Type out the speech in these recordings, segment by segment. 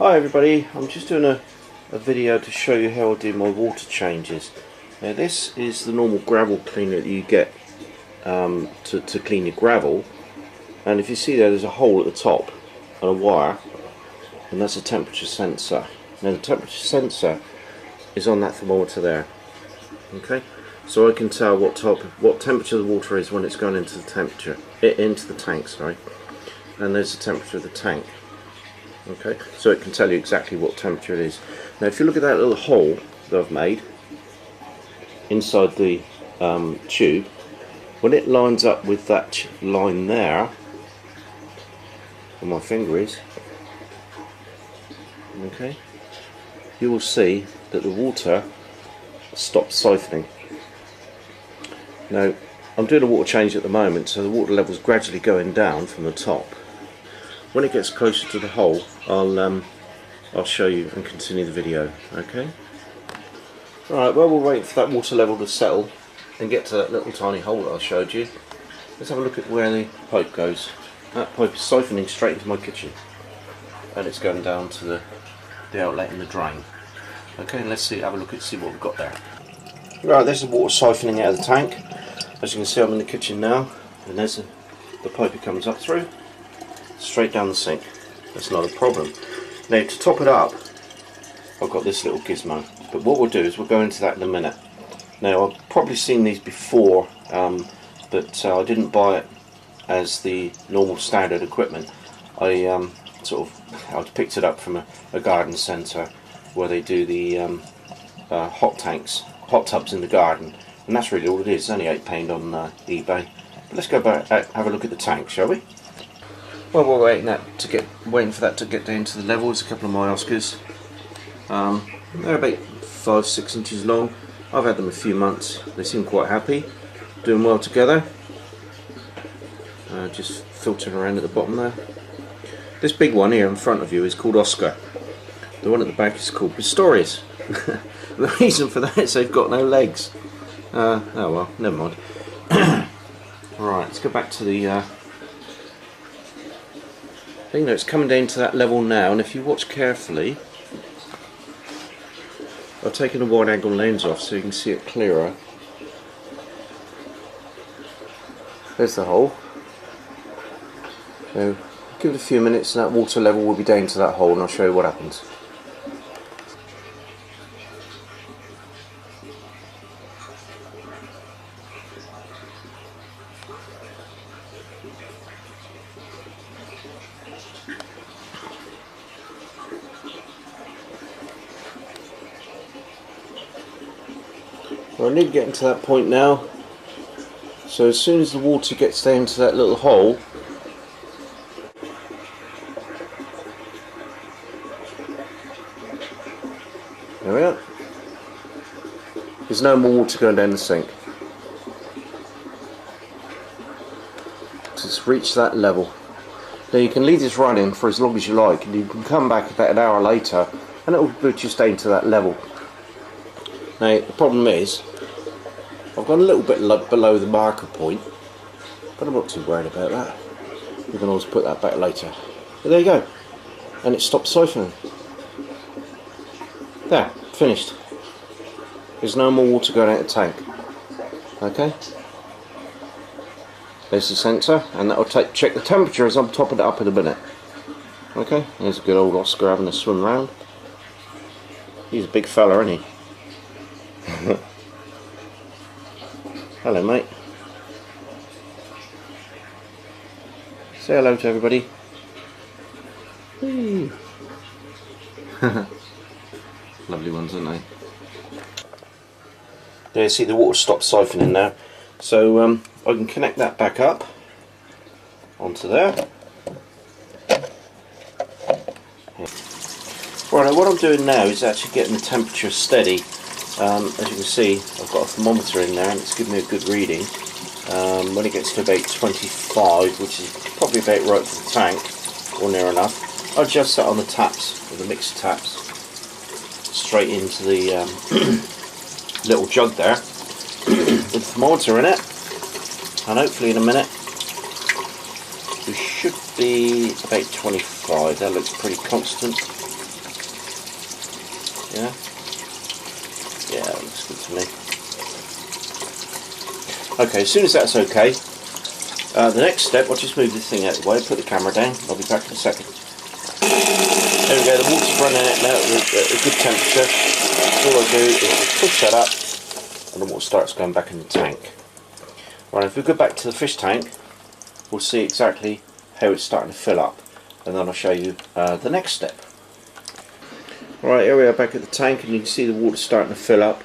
Hi everybody, I'm just doing a video to show you how I do my water changes. Now this is the normal gravel cleaner that you get to clean your gravel, and if you see there's a hole at the top and a wire, and that's a temperature sensor. Now the temperature sensor is on that thermometer there. Okay, so I can tell what temperature the water is when it's going into the tank, sorry, and there's the temperature of the tank. Okay, so it can tell you exactly what temperature it is. Now if you look at that little hole that I've made inside the tube, when it lines up with that line there where my finger is, okay, you will see that the water stops siphoning. Now I'm doing a water change at the moment, so the water level is gradually going down from the top. When it gets closer to the hole, I'll show you and continue the video. Okay. Right. Well, we'll wait for that water level to settle and get to that little tiny hole that I showed you. Let's have a look at where the pipe goes. That pipe is siphoning straight into my kitchen, and it's going down to the outlet in the drain. Okay. Let's see. Have a look at see what we've got there. Right. There's the water siphoning out of the tank. As you can see, I'm in the kitchen now, and there's the pipe it comes up through. Straight down the sink. That's not a problem. Now to top it up, I've got this little gizmo, but what we'll do is we'll go into that in a minute. Now I've probably seen these before, but I didn't buy it as the normal standard equipment. I picked it up from a garden centre where they do the hot tubs in the garden, and that's really all it is. It's only £8 on eBay. But let's go back have a look at the tank, shall we? Well, we're waiting for that to get down to the level. It's a couple of Myoskas. They're about 5-6 inches long. I've had them a few months. They seem quite happy, doing well together. Just filtering around at the bottom there. This big one here in front of you is called Oscar. The one at the back is called Pistorius. The reason for that is they've got no legs. Oh well, never mind. Right, let's go back to the thing. It's coming down to that level now, and if you watch carefully, I've taken a wide angle lens off so you can see it clearer. There's the hole. So give it a few minutes and that water level will be down to that hole, and I'll show you what happens. Well, I need to get into that point now, so as soon as the water gets down to that little hole, there we are, there's no more water going down the sink. Just reach that level. Now you can leave this running for as long as you like, and you can come back about an hour later and it will be just down to that level. Now the problem is, I've gone a little bit below the marker point, but I'm not too worried about that. We can always put that back later. But there you go, and it stopped siphoning. There, finished. There's no more water going out of the tank. Okay. There's the sensor, and that'll check the temperature as I'm topping it up in a minute. Okay. There's a good old Oscar having a swim round. He's a big fella, isn't he? Hello, mate. Say hello to everybody. Lovely ones, aren't they? There you see the water stopped siphoning now. So I can connect that back up onto there. Right, what I'm doing now is actually getting the temperature steady. As you can see, I've got a thermometer in there and it's giving me a good reading. When it gets to about 25, which is probably about right for the tank, or near enough, I'll adjust that on the taps, or the mixer taps, straight into the little jug there, with the thermometer in it, and hopefully in a minute we should be about 25. That looks pretty constant. Yeah? Yeah, that looks good to me. Okay, as soon as that's okay, the next step, I'll just move this thing out of the way, put the camera down, I'll be back in a second. There we go, the water's running out now at a good temperature. All I do is just push that up and the water starts going back in the tank. Right, if we go back to the fish tank, we'll see exactly how it's starting to fill up, and then I'll show you the next step. Right, here we are back at the tank, and you can see the water starting to fill up,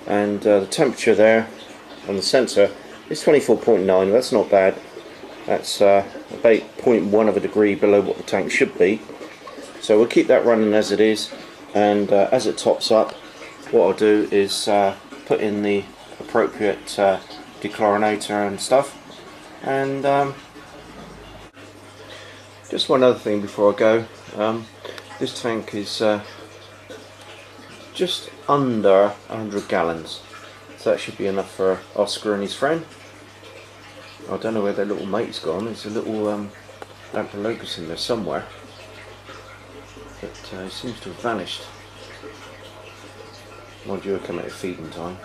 and the temperature there on the sensor is 24.9. That's not bad. That's about 0.1 of a degree below what the tank should be. So we'll keep that running as it is, and as it tops up, what I'll do is put in the appropriate dechlorinator and stuff. And just one other thing before I go. This tank is just under 100 gallons. So that should be enough for Oscar and his friend. I don't know where their little mate's gone. There's a little Lampalocus in there somewhere, but he seems to have vanished. Mind you, he'll come out of feeding time.